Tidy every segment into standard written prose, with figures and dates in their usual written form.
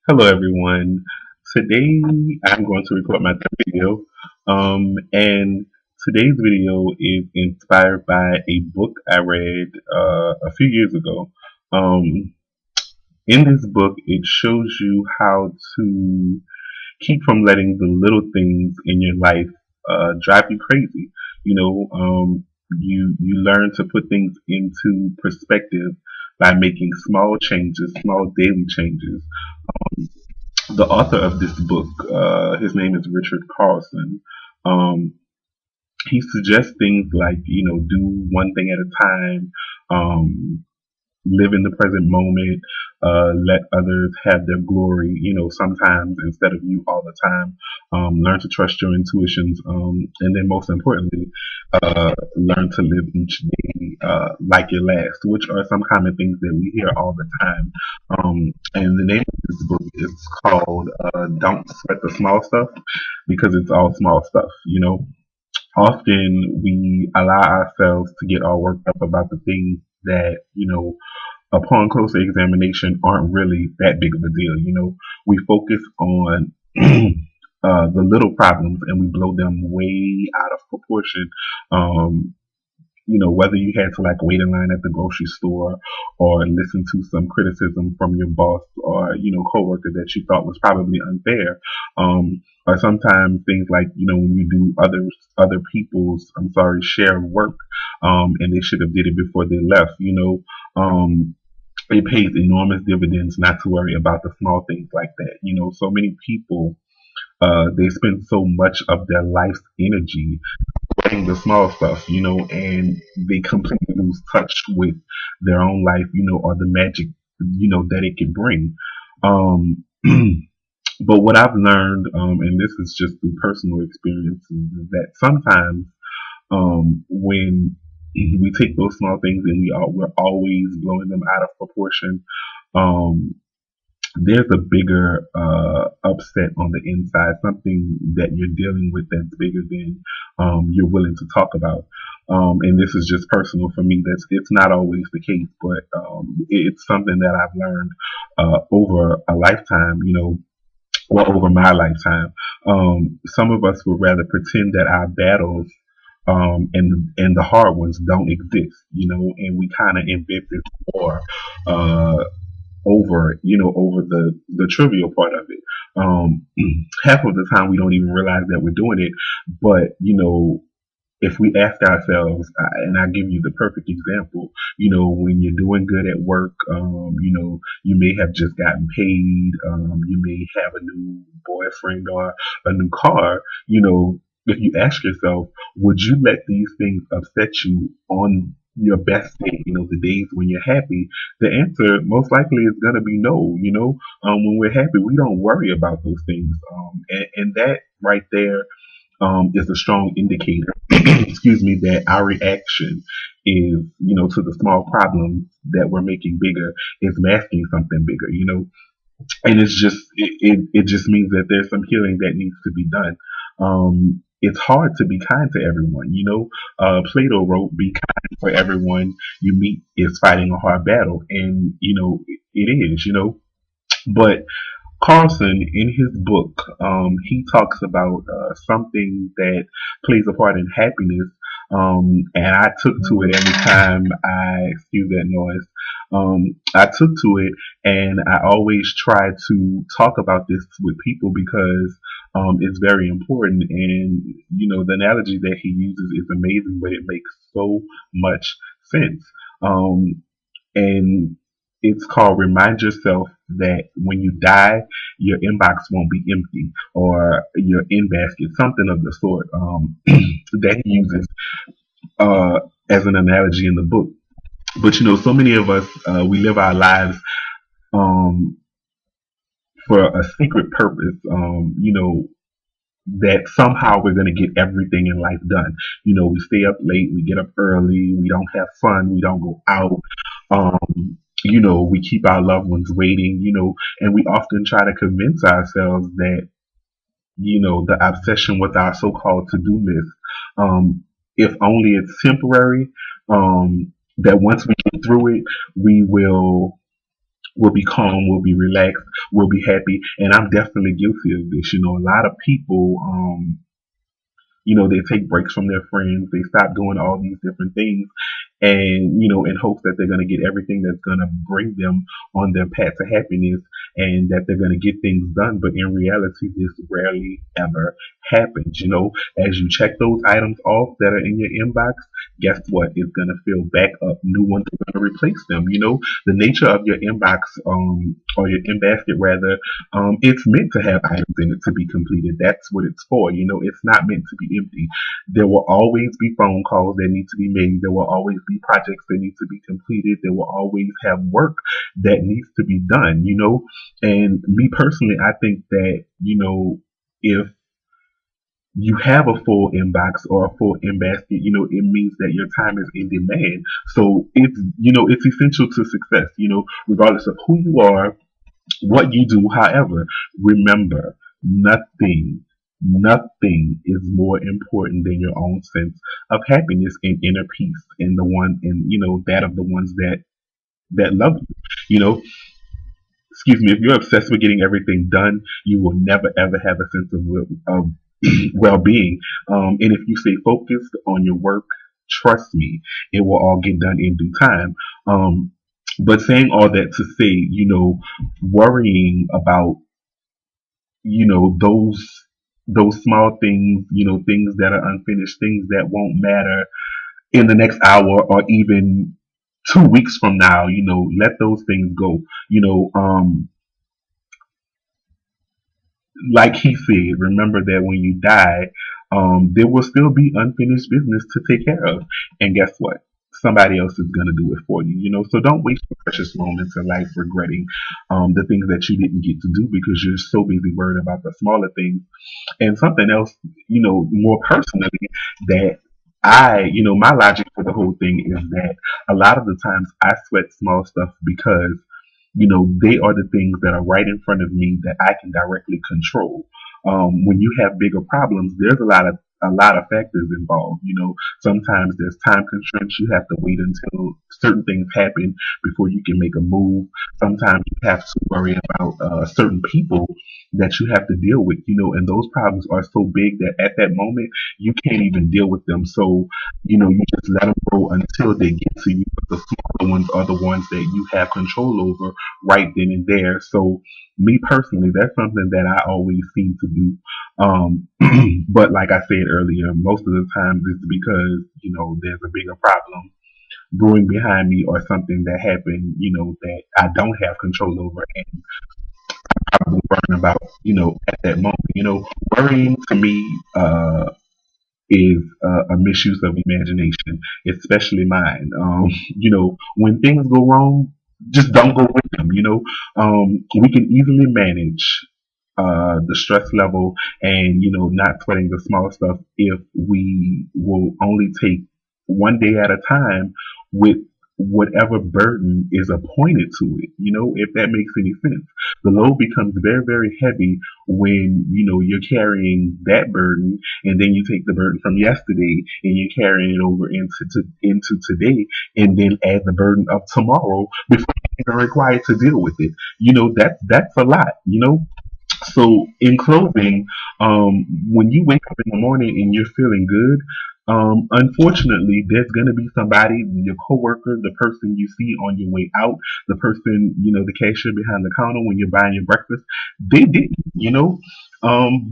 Hello everyone. Today I'm going to record my third video. And today's video is inspired by a book I read a few years ago. Um, in this book, it shows you how to keep from letting the little things in your life drive you crazy. You know, you learn to put things into perspective by making small changes, small daily changes. The author of this book, his name is Richard Carlson. Um, he suggests things like, do one thing at a time, live in the present moment, let others have their glory, sometimes instead of you all the time. Learn to trust your intuitions, and then most importantly, learn to live each day like your last, which are some common things that we hear all the time. And the name of this book is called "Don't Sweat the Small Stuff," because it's all small stuff. Often we allow ourselves to get all worked up about the things that upon closer examination aren't really that big of a deal. We focus on the little problems and we blow them way out of proportion. Um, whether you had to like wait in line at the grocery store or listen to some criticism from your boss or, coworker that you thought was probably unfair. Or sometimes things like, when you do other people's, share work, and they should have did it before they left, it pays enormous dividends not to worry about the small things like that. So many people, they spend so much of their life's energy sweating the small stuff, and they completely lose touch with their own life, or the magic, that it can bring. Um, but what I've learned, and this is just through personal experiences, is that sometimes when we take those small things and we're always blowing them out of proportion. Um, there's a bigger upset on the inside, something that you're dealing with that's bigger than you're willing to talk about. And this is just personal for me. It's not always the case, but it's something that I've learned over a lifetime. Well, over my lifetime. Some of us would rather pretend that our battles and the hard ones don't exist, and we kind of invent this war uh, over the trivial part of it. Half of the time we don't even realize that we're doing it, but if we ask ourselves, and I give you the perfect example, when you're doing good at work, you may have just gotten paid, you may have a new boyfriend or a new car, if you ask yourself, would you let these things upset you on your best day, the days when you're happy? The answer most likely is going to be no. When we're happy, we don't worry about those things. And that right there is a strong indicator, excuse me, that our reaction is, to the small problems that we're making bigger is masking something bigger, and it just means that there's some healing that needs to be done. It's hard to be kind to everyone, Plato wrote, "Be kind, for everyone you meet is fighting a hard battle," and it is, but Carlson, in his book, he talks about something that plays a part in happiness. And I took to it every time excuse that noise, I took to it and I always try to talk about this with people because it's very important. And, the analogy that he uses is amazing, but it makes so much sense. And it's called "Remind Yourself That When You Die, Your Inbox Won't Be Empty," or your in basket, something of the sort, that he uses uh, as an analogy in the book. But so many of us, we live our lives um, for a secret purpose, that somehow we're going to get everything in life done. We stay up late, we get up early, we don't have fun, we don't go out. We keep our loved ones waiting, and we often try to convince ourselves that, the obsession with our so-called to-do list, if only it's temporary, that once we get through it, we will will be calm, will be relaxed, will be happy. And I'm definitely guilty of this. A lot of people, they take breaks from their friends. They stop doing all these different things, and in hopes that they're going to get everything that's going to bring them on their path to happiness, and that they're going to get things done. But in reality, this rarely ever happens. As you check those items off that are in your inbox, guess what? It's going to fill back up. New ones are going to replace them. The nature of your inbox, or your in basket rather, it's meant to have items in it to be completed. That's what it's for. It's not meant to be empty. There will always be phone calls that need to be made. There will always be projects that need to be completed. There will always have work that needs to be done. And me personally, I think that, if you have a full inbox or a full in basket, it means that your time is in demand. So it's essential to success, regardless of who you are, what you do. However, remember, nothing is more important than your own sense of happiness and inner peace, and that of the ones that love you. You know, Excuse me. If you're obsessed with getting everything done, you will never ever have a sense of well-being. And if you stay focused on your work, trust me, it will all get done in due time. But saying all that to say, worrying about those small things, things that are unfinished, things that won't matter in the next hour or even 2 weeks from now, let those things go. You know, um, like he said, remember that when you die, there will still be unfinished business to take care of. And guess what? Somebody else is going to do it for you. So don't waste your precious moments in life regretting the things that you didn't get to do because you're so busy worried about the smaller things. And something else, more personally, that my logic for the whole thing is that a lot of the times I sweat small stuff because they are the things that are right in front of me that I can directly control. When you have bigger problems, there's a lot of factors involved. Sometimes there's time constraints. You have to wait until certain things happen before you can make a move. Sometimes you have to worry about certain people that you have to deal with. And those problems are so big that at that moment you can't even deal with them. So you just let them go until they get to you. But the smaller ones are the ones that you have control over right then and there. So me personally, that's something that I always seem to do. But like I said earlier, most of the times it's because, there's a bigger problem brewing behind me or something that happened, that I don't have control over and probably worrying about, at that moment. Worrying to me, is a misuse of imagination, especially mine. When things go wrong, just don't go with them. We can easily manage the stress level and not sweating the small stuff if we will only take one day at a time with whatever burden is appointed to it. If that makes any sense, the load becomes very, very heavy when you're carrying that burden, and then you take the burden from yesterday and you're carrying it over into today, and then add the burden of tomorrow before you're required to deal with it. That's a lot. So, in closing, when you wake up in the morning and you're feeling good, unfortunately, there's going to be somebody, your coworker, the person you see on your way out, the person, the cashier behind the counter when you're buying your breakfast. They didn't,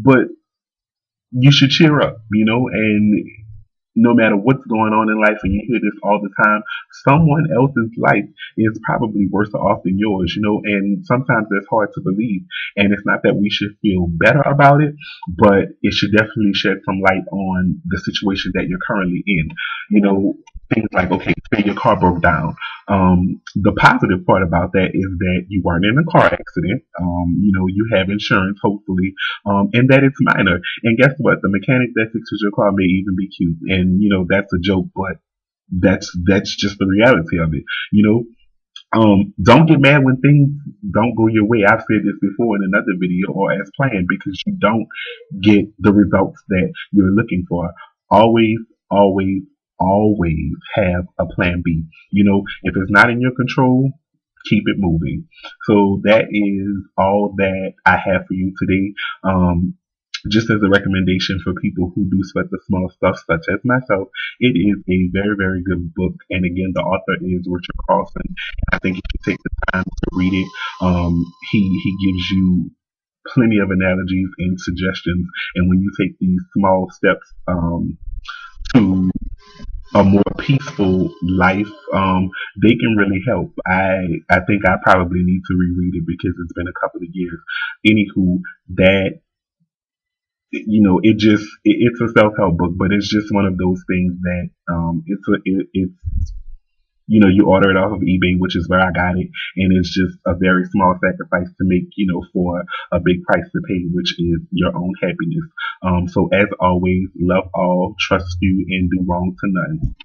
but you should cheer up, and no matter what's going on in life, and you hear this all the time, someone else's life is probably worse off than yours, and sometimes that's hard to believe. And it's not that we should feel better about it, but it should definitely shed some light on the situation that you're currently in. Things like, okay, say your car broke down. The positive part about that is that you weren't in a car accident. You have insurance, hopefully, and that it's minor. And guess what? The mechanic that fixes your car may even be cute. And that's a joke, but that's just the reality of it. Don't get mad when things don't go your way. I've said this before in another video or as planned, because you don't get the results that you're looking for. Always, always, always have a plan B. If it's not in your control, keep it moving. So that is all that I have for you today. Just as a recommendation for people who do sweat the small stuff, such as myself, it is a very, very good book. And again, the author is Richard Carlson. I think if you take the time to read it, he gives you plenty of analogies and suggestions. And when you take these small steps to a more peaceful life, they can really help. I think I probably need to reread it because it's been a couple of years. Anywho, that it's a self help book, but it's just one of those things that it's you order it off of eBay, which is where I got it, and it's just a very small sacrifice to make, for a big price to pay, which is your own happiness. So as always, love all, trust you, and do wrong to none.